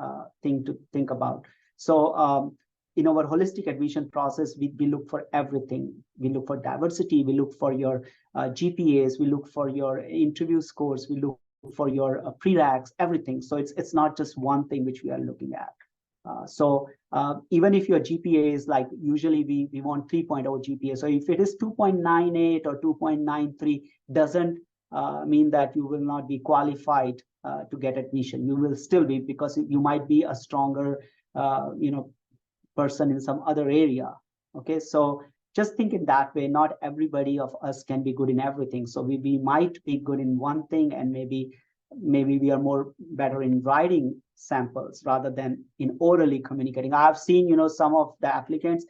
thing to think about. So in our holistic admission process, we look for everything. We look for diversity, we look for your GPAs, we look for your interview scores, we look for your prereqs, everything. So it's not just one thing which we are looking at. Even if your GPA is like, usually we want 3.0 GPA. So if it is 2.98 or 2.93, doesn't mean that you will not be qualified to get admission. You will still be, because you might be a stronger, person in some other area. Okay, so just think in that way. Not everybody of us can be good in everything. So we might be good in one thing, and maybe we are more better in writing samples rather than in orally communicating. I've seen, some of the applicants,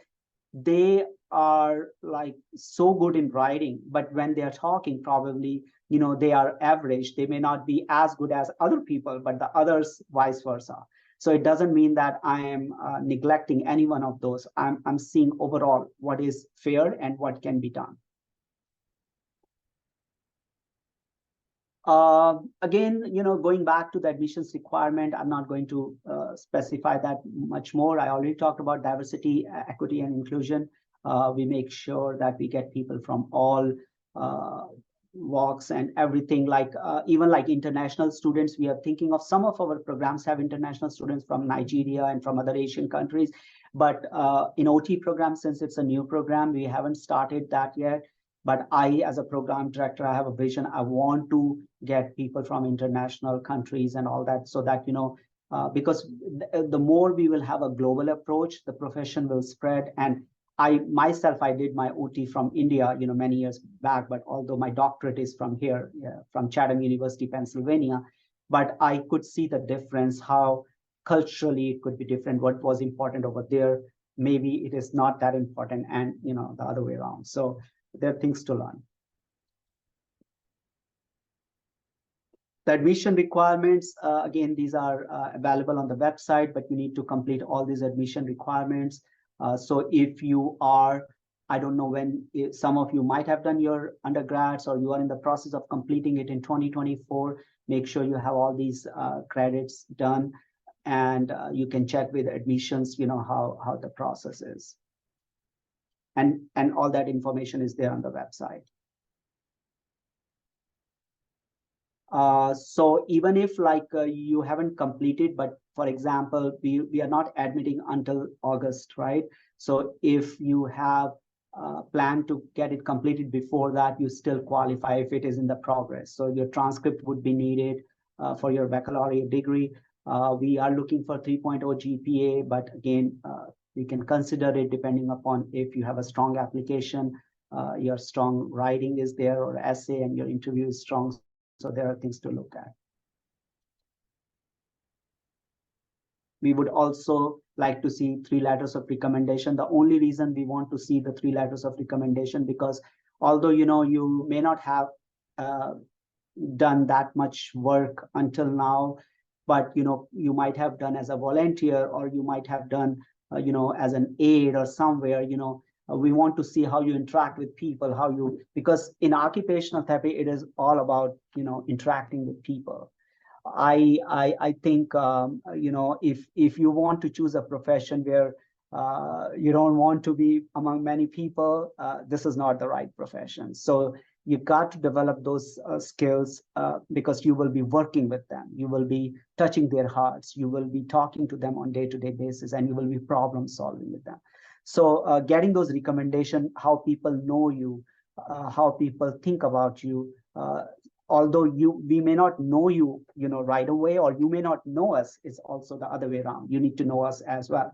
they are like so good in writing, but when they are talking, probably, they are average. They may not be as good as other people, but the others vice versa. So it doesn't mean that I am neglecting any one of those. I'm seeing overall what is fair and what can be done. Again, going back to the admissions requirement, I'm not going to specify that much more. I already talked about diversity, equity, and inclusion. We make sure that we get people from all walks and everything, like even like international students. We are thinking of, some of our programs have international students from Nigeria and from other Asian countries. But in OT program, since it's a new program, we haven't started that yet. But I, as a program director, I have a vision. I want to get people from international countries and all that, so that, because the more we will have a global approach, the profession will spread. And I myself, I did my OT from India, many years back, but although my doctorate is from here, from Chatham University, Pennsylvania, but I could see the difference, how culturally it could be different. What was important over there, maybe it is not that important, and, the other way around. So there are things to learn. The admission requirements, again, these are available on the website, but you need to complete all these admission requirements. So if you are, I don't know when, some of you might have done your undergrads, or you are in the process of completing it in 2024, make sure you have all these credits done, and you can check with admissions, how the process is. And all that information is there on the website. So even if you haven't completed, but for example, we are not admitting until August, right? So if you have planned to get it completed before that, you still qualify if it is in the progress. So your transcript would be needed for your baccalaureate degree. We are looking for 3.0 GPA, but again, we can consider it depending upon if you have a strong application, your strong writing is there, or essay, and your interview is strong. So there are things to look at. We would also like to see 3 letters of recommendation. The only reason we want to see the 3 letters of recommendation, because although, you may not have done that much work until now, but, you might have done as a volunteer, or you might have done, as an aide or somewhere, we want to see how you interact with people, because in occupational therapy, it is all about, interacting with people. I think, if you want to choose a profession where you don't want to be among many people, this is not the right profession. So you got to develop those skills, because you will be working with them. You will be touching their hearts. You will be talking to them on day-to-day basis, and you will be problem solving with them. So getting those recommendations, how people know you, how people think about you, although we may not know you, right away, or you may not know us, it's also the other way around. You need to know us as well.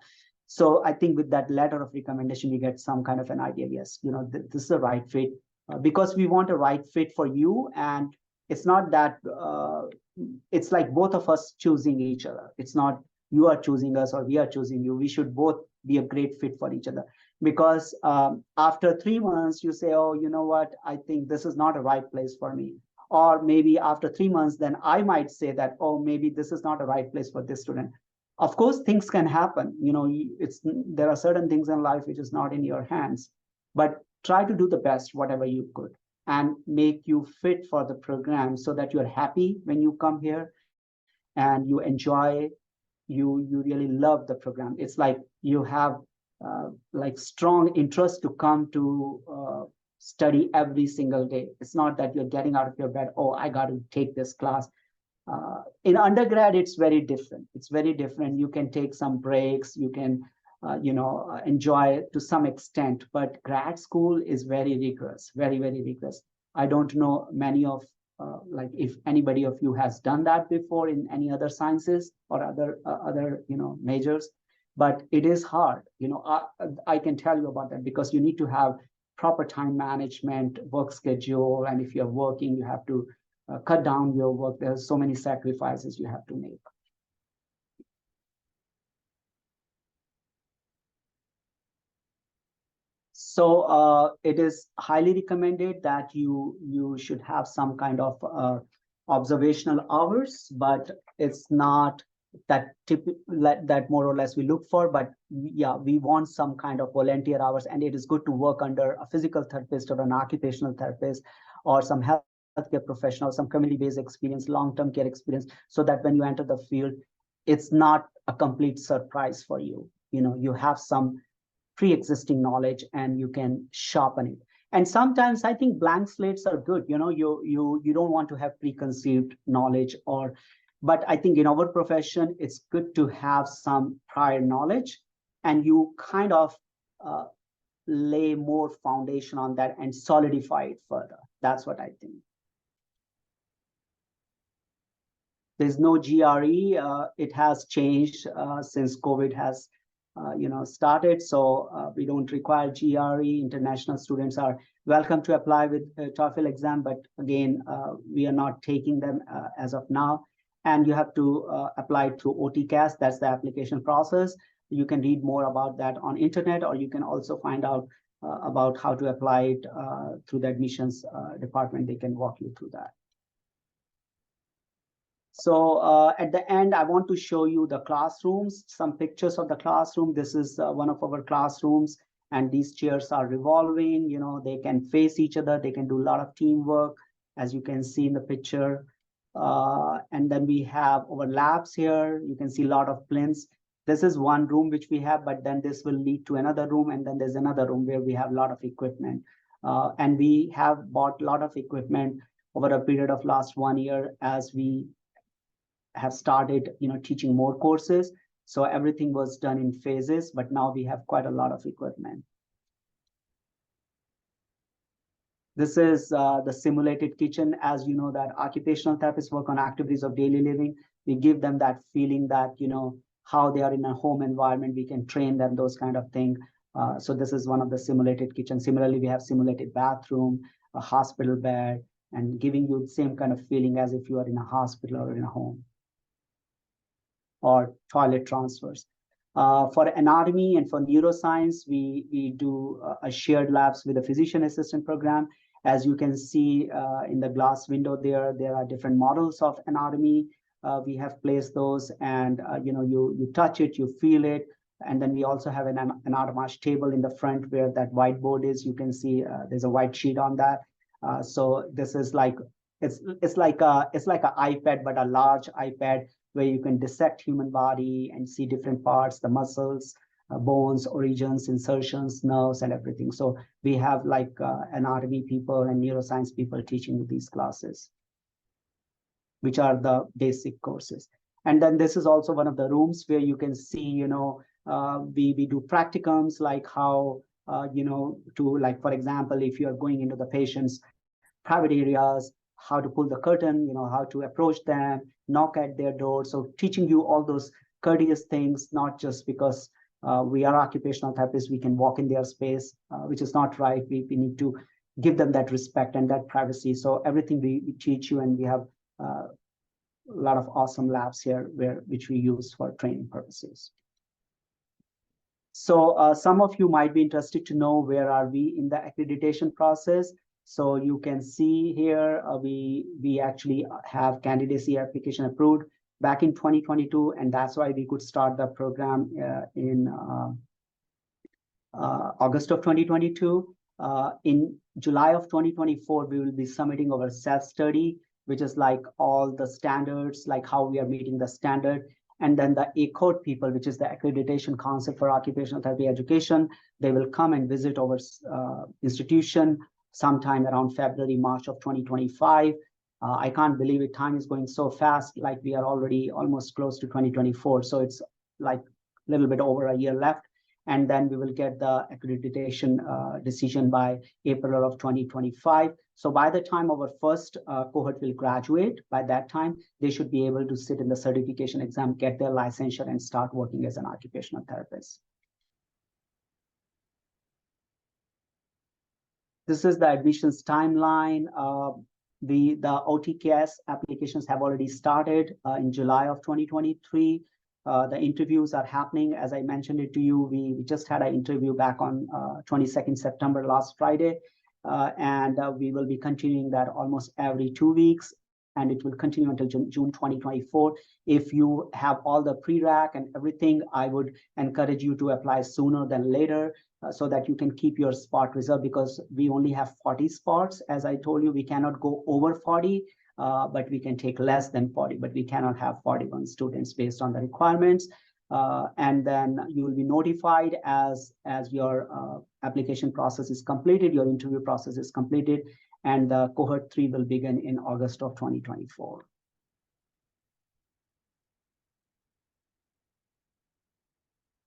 So I think with that letter of recommendation, you get some kind of an idea. Yes, this is the right fit, because we want a right fit for you. And it's not that it's like both of us choosing each other. It's not you are choosing us or we are choosing you. We should both be a great fit for each other, because after 3 months, you say, oh, you know what, I think this is not a right place for me. Or maybe after 3 months, then I might say that, oh, maybe this is not a right place for this student. Of course, things can happen. There are certain things in life which is not in your hands, but try to do the best, whatever you could, and make you fit for the program, so that you're happy when you come here and you enjoy, you really love the program. It's like you have like strong interest to come to study every single day. It's not that you're getting out of your bed, oh, I got to take this class. In undergrad, it's very different. It's very different. You can take some breaks. You can, enjoy to some extent. But grad school is very rigorous, very, very rigorous. I don't know many of, like if anybody of you has done that before in any other sciences or other majors, but it is hard. I can tell you about that because you need to have proper time management, work schedule, and if you're working, you have to cut down your work. There's so many sacrifices you have to make. So it is highly recommended that you should have some kind of observational hours, but it's not that that more or less we look for. But yeah, we want some kind of volunteer hours, and it is good to work under a physical therapist or an occupational therapist or some healthcare professional, some community-based experience, long-term care experience, so that when you enter the field, it's not a complete surprise for you. You have some pre-existing knowledge and you can sharpen it. And sometimes I think blank slates are good. You don't want to have preconceived knowledge, but I think in our profession, it's good to have some prior knowledge, and you kind of lay more foundation on that and solidify it further. That's what I think. There's no GRE. It has changed since COVID has started. So we don't require GRE. International students are welcome to apply with TOEFL exam, but again, we are not taking them as of now. And you have to apply through OTCAS. That's the application process. You can read more about that on internet, or you can also find out about how to apply it through the admissions department. They can walk you through that. So at the end, I want to show you the classrooms, some pictures of the classroom. This is one of our classrooms, and these chairs are revolving. They can face each other. They can do a lot of teamwork, as you can see in the picture. And then we have our labs here. You can see a lot of plinths. This is one room which we have, but then this will lead to another room, and then there's another room where we have a lot of equipment. And we have bought a lot of equipment over a period of last 1 year as we have started teaching more courses. So everything was done in phases, but now we have quite a lot of equipment. This is the simulated kitchen. As you know, that occupational therapists work on activities of daily living. We give them that feeling that how they are in a home environment. We can train them, those kind of thing. So this is one of the simulated kitchens. Similarly, we have simulated bathroom, a hospital bed, and giving you the same kind of feeling as if you are in a hospital or in a home. Or toilet transfers. For anatomy and for neuroscience, we do a shared labs with a physician assistant program. As you can see in the glass window there are different models of anatomy. We have placed those, and you touch it, you feel it. And then we also have an anatomage table in the front where that whiteboard is. You can see there's a white sheet on that. So this is like it's like a iPad, but a large iPad, where you can dissect human body and see different parts, the muscles, bones, origins, insertions, nerves, and everything. So we have like anatomy people and neuroscience people teaching these classes, which are the basic courses. And then this is also one of the rooms where you can see, we do practicums, like how, like, for example, if you're going into the patient's private areas, how to pull the curtain, how to approach them, knock at their door. So teaching you all those courteous things, not just because we are occupational therapists, we can walk in their space, which is not right. We need to give them that respect and that privacy. So everything we teach you, and we have a lot of awesome labs here which we use for training purposes. So some of you might be interested to know where are we in the accreditation process. So you can see here, we actually have candidacy application approved back in 2022, and that's why we could start the program in August of 2022. In July of 2024, we will be submitting our self-study, which is like all the standards, like how we are meeting the standard. And then the ACOT people, which is the Accreditation Council for Occupational Therapy Education, they will come and visit our institution sometime around February, March of 2025. I can't believe it. Time is going so fast, like we are already almost close to 2024. So it's like a little bit over a year left. And then we will get the accreditation decision by April of 2025. So by the time our first cohort will graduate, by that time, they should be able to sit in the certification exam, get their licensure, and start working as an occupational therapist. This is the admissions timeline. The OTKS applications have already started in July of 2023. The interviews are happening. As I mentioned it to you, we just had an interview back on 22nd September, last Friday. And we will be continuing that almost every 2 weeks. And it will continue until June 2024. If you have all the pre-rack and everything, I would encourage you to apply sooner than later so that you can keep your spot reserved, because we only have 40 spots. As I told you, we cannot go over 40, but we can take less than 40, but we cannot have 41 students based on the requirements. And then you will be notified as your application process is completed, your interview process is completed, and the cohort 3 will begin in August of 2024.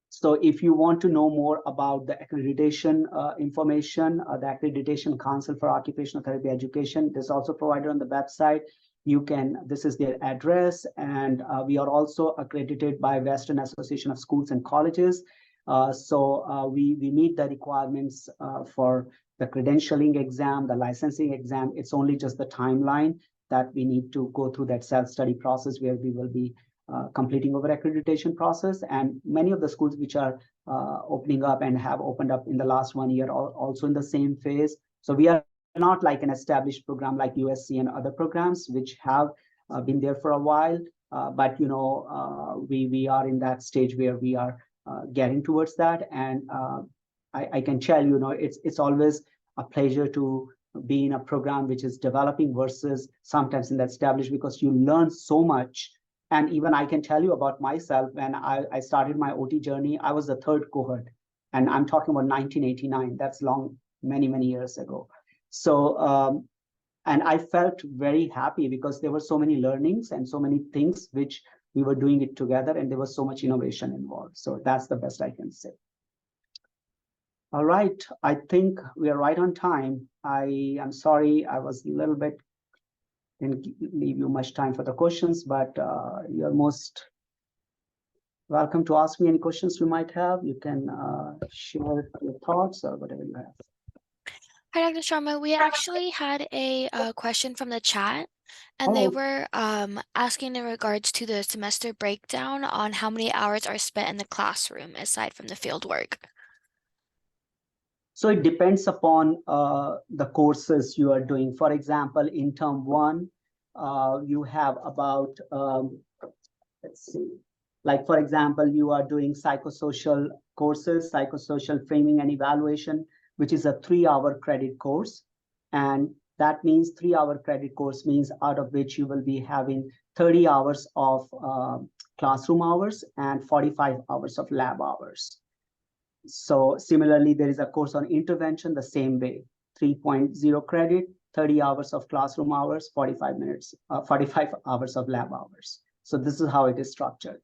So if you want to know more about the accreditation information, the Accreditation Council for Occupational Therapy Education, this is also provided on the website. You can, this is their address, and we are also accredited by Western Association of Schools and Colleges. So we meet the requirements for the credentialing exam, the licensing exam. It's only just the timeline that we need to go through that self-study process where we will be completing our accreditation process. And many of the schools which are opening up and have opened up in the last 1 year are also in the same phase. So we are not like an established program like USC and other programs which have been there for a while. But, you know, we are in that stage where we are getting towards that. And I can tell you, it's always a pleasure to be in a program which is developing versus sometimes in the established, because you learn so much. And even I can tell you about myself, when I started my OT journey, I was the 3rd cohort, and I'm talking about 1989. That's long, many, many years ago. So, and I felt very happy because there were so many learnings and so many things which we were doing it together, and there was so much innovation involved. So that's the best I can say. All right, I think we are right on time. I am sorry, I was a little bit, didn't leave you much time for the questions, but you're most welcome to ask me any questions you might have. You can share your thoughts or whatever you have. Hi, Dr. Sharma. We actually had a question from the chat, and they were asking in regards to the semester breakdown on how many hours are spent in the classroom aside from the field work. So it depends upon the courses you are doing. For example, in term 1, you have about, let's see, like, for example, you are doing psychosocial courses, psychosocial framing and evaluation, which is a 3-hour credit course. And that means 3-hour credit course means out of which you will be having 30 hours of classroom hours and 45 hours of lab hours. So similarly, there is a course on intervention the same way, 3.0 credit, 30 hours of classroom hours, 45 hours of lab hours. So this is how it is structured.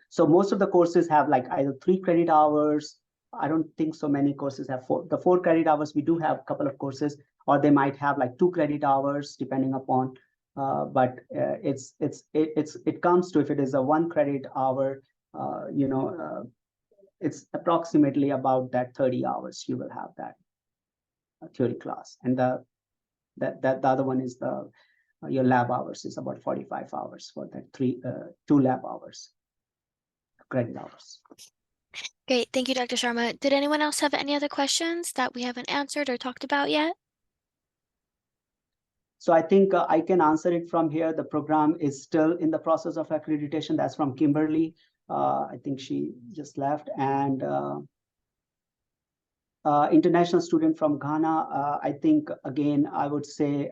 So most of the courses have like either 3 credit hours. I don't think so many courses have 4. The 4 credit hours, we do have a couple of courses, or they might have like 2 credit hours depending upon, but it comes to, if it is a 1 credit hour, it's approximately about that 30 hours you will have that theory class. And the other one is your lab hours is about 45 hours for that 2 lab hours, credit hours. Great. Thank you, Dr. Sharma. Did anyone else have any other questions that we haven't answered or talked about yet? So I think I can answer it from here. The program is still in the process of accreditation. That's from Kimberly. I think she just left. And international student from Ghana, I think, again, I would say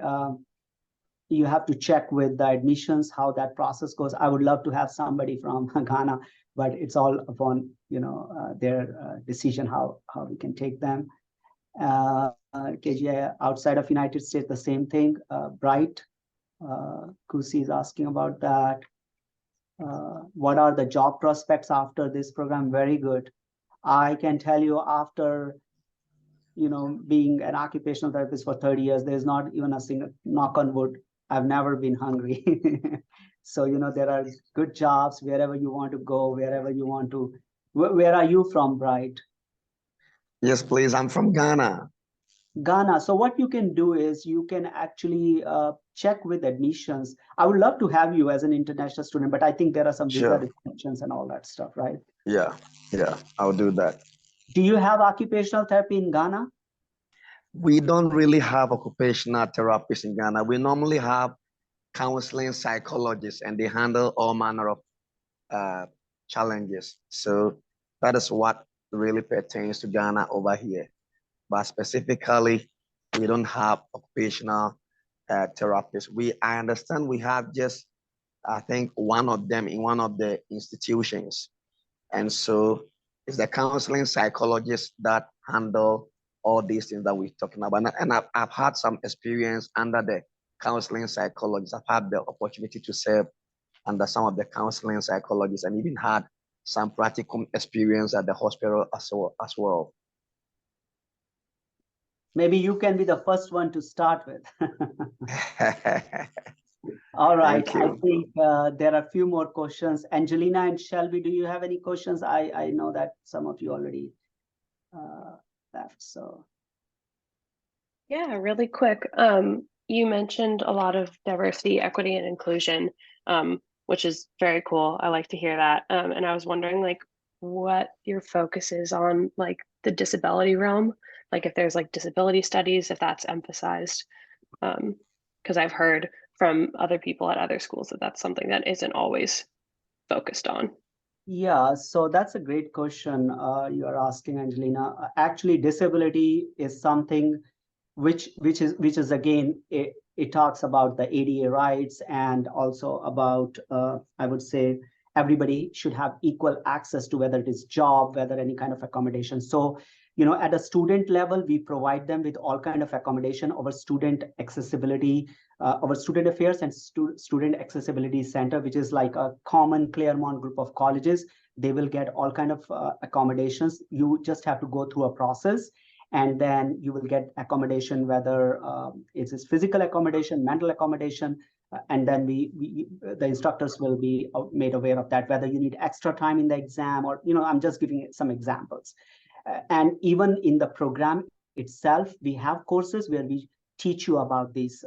you have to check with the admissions how that process goes. I would love to have somebody from Ghana, but it's all upon their decision how we can take them. KGI outside of United States, the same thing. Bright, Kusi is asking about that. What are the job prospects after this program? Very good. I can tell you, after being an occupational therapist for 30 years, there's not even a single, knock on wood, I've never been hungry. So there are good jobs wherever you want to go, wherever you want to. Where are you from, Bright? Yes, please. I'm from Ghana. Ghana. So what you can do is you can actually check with admissions. I would love to have you as an international student, but I think there are some visa restrictions and all that stuff, right? Yeah, I'll do that. Do you have occupational therapy in Ghana? We don't really have occupational therapists in Ghana. We normally have counseling psychologists, and they handle all manner of challenges. So that is what really pertains to Ghana over here. But specifically, we don't have occupational therapists. I understand we have just, I think, one of them in one of the institutions. And so it's the counseling psychologists that handle all these things that we're talking about. And I've had some experience under the counseling psychologists. I've had the opportunity to serve under some of the counseling psychologists, and even had some practical experience at the hospital as well. Maybe you can be the first one to start with. All right. I think there are a few more questions. Angelina and Shelby, do you have any questions? I know that some of you already left. So. Yeah, really quick. You mentioned a lot of diversity, equity, and inclusion, which is very cool. I like to hear that. And I was wondering, like, what your focus is on, like, the disability realm, like if there's like disability studies, if that's emphasized, because I've heard from other people at other schools that that's something that isn't always focused on. Yeah, so that's a great question you are asking, Angelina. Actually, disability is something which is again, it talks about the ADA rights, and also about I would say everybody should have equal access to, whether it is job, whether any kind of accommodation. So at a student level, we provide them with all kind of accommodation. Our student accessibility, our student affairs and student accessibility center, which is like a common Claremont group of colleges, they will get all kind of accommodations. You just have to go through a process, and then you will get accommodation, whether it is physical accommodation, mental accommodation, and then the instructors will be made aware of that, whether you need extra time in the exam, or I'm just giving some examples. And even in the program itself, we have courses where we teach you about these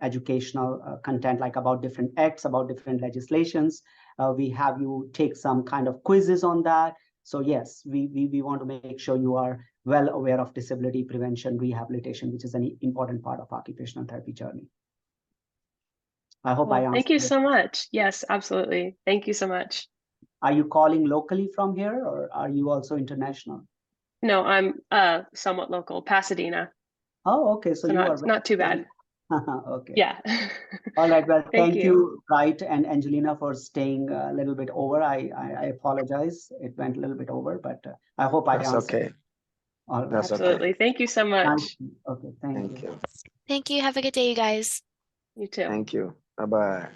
educational content, like about different acts, about different legislations. We have you take some kind of quizzes on that. So yes, we want to make sure you are well aware of disability prevention, rehabilitation, which is an important part of occupational therapy journey. I hope I answered. Thank you so much. Yes, absolutely. Thank you so much. Are you calling locally from here, or are you also international? No, I'm somewhat local, Pasadena. Oh, okay. So you are not too bad. Okay. Yeah. All right. Well, thank you, Bright and Angelina, for staying a little bit over. I apologize. It went a little bit over, but I hope I answered. Okay. All right. That's absolutely. Okay. Thank you so much. Okay. Thank you. Thank you. Have a good day, you guys. You too. Thank you. Bye-bye.